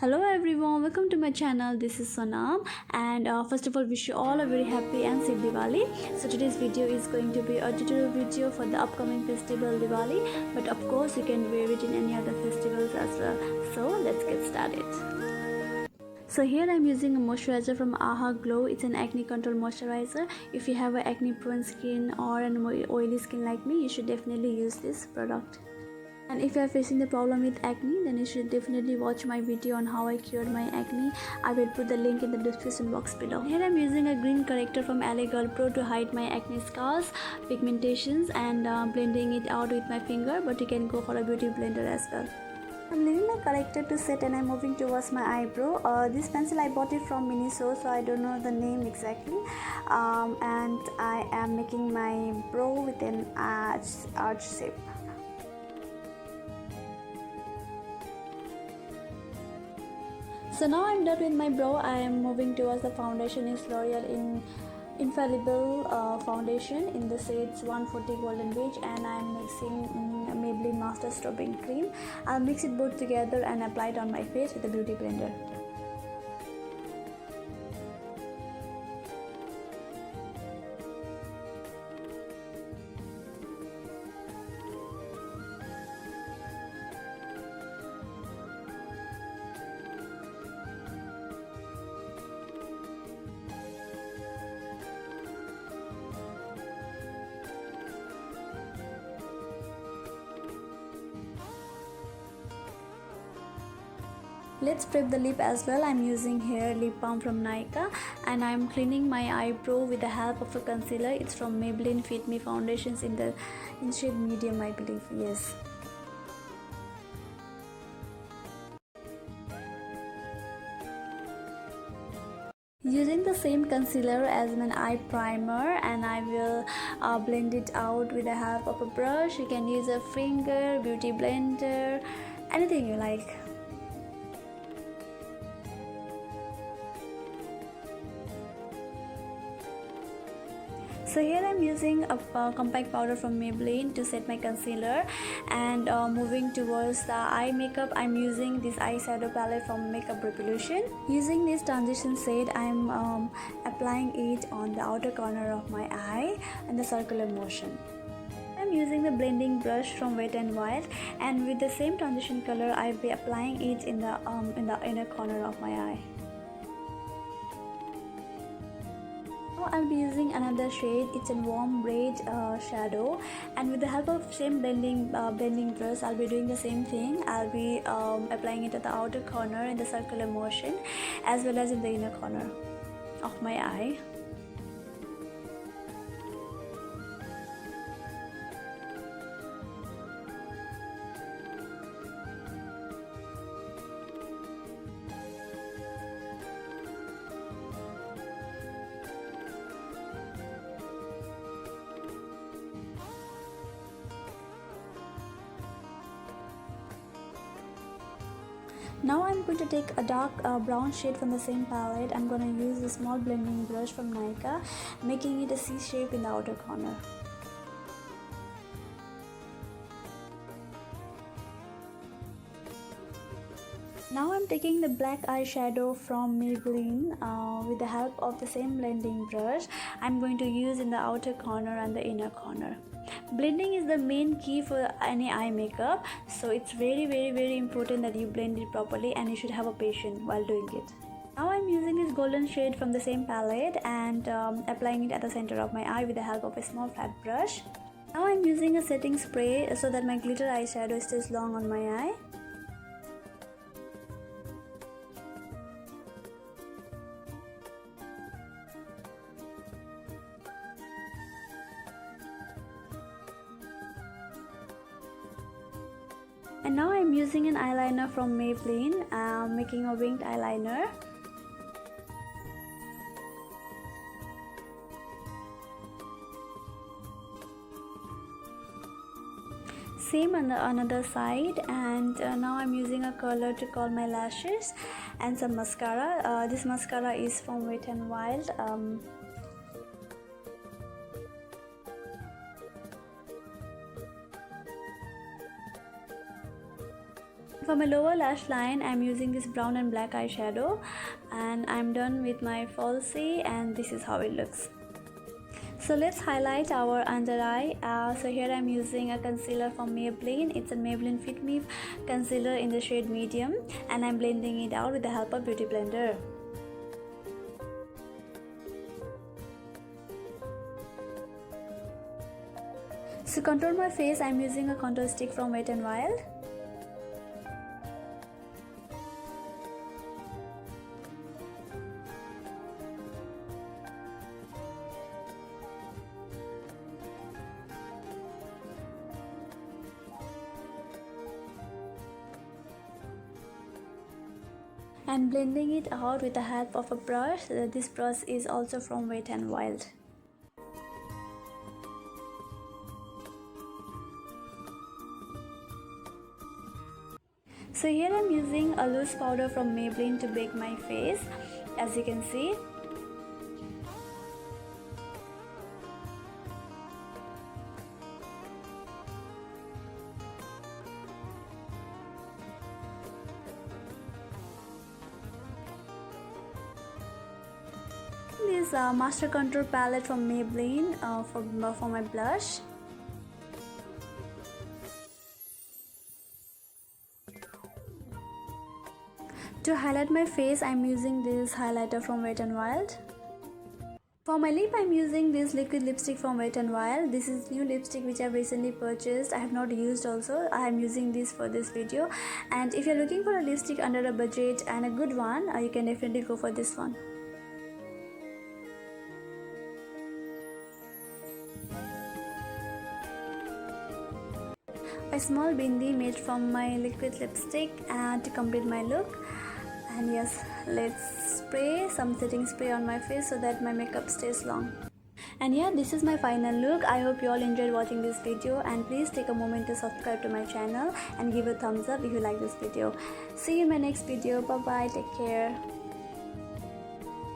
Hello everyone, welcome to my channel. This is Sonam, and first of all wish you all a very happy and safe Diwali. So today's video is going to be a tutorial video for the upcoming festival Diwali, but of course you can wear it in any other festivals as well. So let's get started. So here I'm using a moisturizer from AHA Glow. It's an acne control moisturizer. If you have an acne prone skin or an oily skin like me, you should definitely use this product. And if you are facing the problem with acne, then you should definitely watch my video on how I cured my acne. I will put the link in the description box below. Here I'm using a green corrector from LA Girl Pro to hide my acne scars, pigmentations, and blending it out with my finger, but you can go for a beauty blender as well. I'm leaving my corrector to set and I'm moving towards my eyebrow. This pencil I bought it from Miniso, so I don't know the name exactly. And I am making my brow with an arch shape. So now I'm done with my brow. I am moving towards the foundation. Is L'Oreal Infallible foundation in the shades 140 Golden Beige, and I'm mixing Maybelline Master Strobing cream. I'll mix it both together and apply it on my face with a beauty blender. Let's prep the lip as well. I'm using here lip balm from Nykaa, and I'm cleaning my eyebrow with the help of a concealer. It's from Maybelline Fit Me foundations in shade medium, I believe. Yes. Using the same concealer as my eye primer, and I will blend it out with the help of a brush. You can use a finger, beauty blender, anything you like. So here I'm using a compact powder from Maybelline to set my concealer, and moving towards the eye makeup, I'm using this eyeshadow palette from Makeup Revolution. Using this transition shade, I'm applying it on the outer corner of my eye in the circular motion. I'm using the blending brush from Wet n Wild, and with the same transition color, I'll be applying it in the inner corner of my eye. I'll be using another shade. It's a warm red shadow, and with the help of same blending brush, I'll be doing the same thing. I'll be applying it at the outer corner in the circular motion, as well as in the inner corner of my eye. Now I'm going to take a dark brown shade from the same palette. I'm going to use a small blending brush from Nykaa, making it a C shape in the outer corner. Now I'm taking the black eyeshadow from Maybelline with the help of the same blending brush. I'm going to use in the outer corner and the inner corner. Blending is the main key for any eye makeup, so it's very important that you blend it properly, and you should have a patience while doing it. Now I'm using this golden shade from the same palette and applying it at the center of my eye with the help of a small flat brush. Now I'm using a setting spray so that my glitter eyeshadow stays long on my eye. And now I'm using an eyeliner from Maybelline, making a winged eyeliner. Same on the another side, and now I'm using a color to curl my lashes and some mascara. This mascara is from Wet n Wild. For my lower lash line, I'm using this brown and black eyeshadow, and I'm done with my falsie, and this is how it looks. So let's highlight our under eye. So here I'm using a concealer from Maybelline. It's a Maybelline Fit Me concealer in the shade medium, and I'm blending it out with the help of beauty blender. To contour my face, I'm using a contour stick from Wet n Wild. And blending it out with the help of a brush. This brush is also from Wet n Wild. So here I'm using a loose powder from Maybelline to bake my face, as you can see. This Master Contour palette from Maybelline for my blush. To highlight my face, I'm using this highlighter from Wet n Wild. For my lip, I'm using this liquid lipstick from Wet n Wild. This is new lipstick which I've recently purchased. I have not used also. I am using this for this video. And if you're looking for a lipstick under a budget and a good one, you can definitely go for this one. A small bindi made from my liquid lipstick to complete my look. And yes, let's spray some setting spray on my face so that my makeup stays long. And yeah, this is my final look. I hope you all enjoyed watching this video, and please take a moment to subscribe to my channel and give a thumbs up if you like this video. See you in my next video. Bye bye, take care.